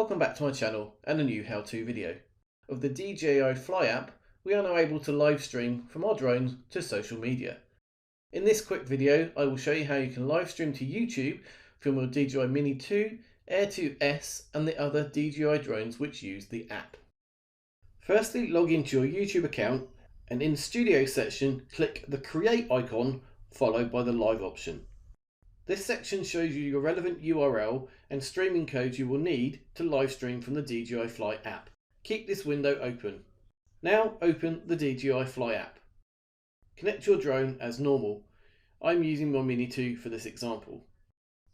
Welcome back to my channel and a new how-to video. Of the DJI Fly app, we are now able to live stream from our drones to social media. In this quick video, I will show you how you can live stream to YouTube from your DJI Mini 2, Air 2S and the other DJI drones which use the app. Firstly, log into your YouTube account and in the Studio section, click the Create icon followed by the Live option. This section shows you your relevant URL and streaming codes you will need to live stream from the DJI Fly app. Keep this window open. Now open the DJI Fly app. Connect your drone as normal. I'm using my Mini 2 for this example.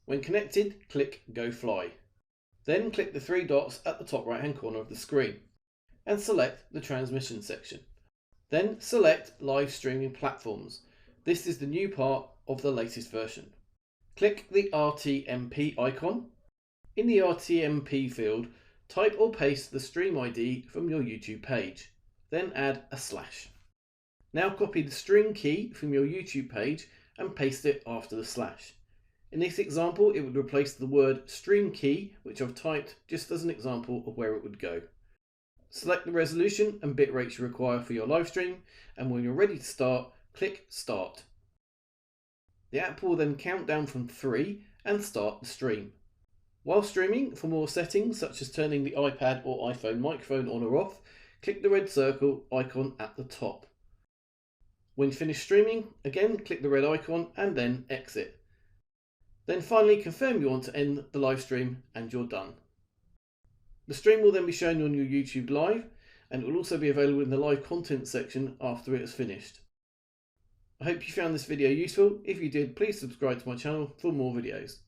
When connected, click Go Fly. Then click the three dots at the top right hand corner of the screen and select the transmission section. Then select live streaming platforms. This is the new part of the latest version. Click the RTMP icon. In the RTMP field, type or paste the stream ID from your YouTube page. Then add a slash. Now copy the stream key from your YouTube page and paste it after the slash. In this example, it would replace the word stream key, which I've typed just as an example of where it would go. Select the resolution and bitrate you require for your live stream, and when you're ready to start, click Start. The app will then count down from 3 and start the stream. While streaming, for more settings such as turning the iPad or iPhone microphone on or off, click the red circle icon at the top. When finished streaming, again click the red icon and then exit. Then finally confirm you want to end the live stream and you're done. The stream will then be shown on your YouTube Live and it will also be available in the live content section after it is finished. I hope you found this video useful. If you did, please subscribe to my channel for more videos.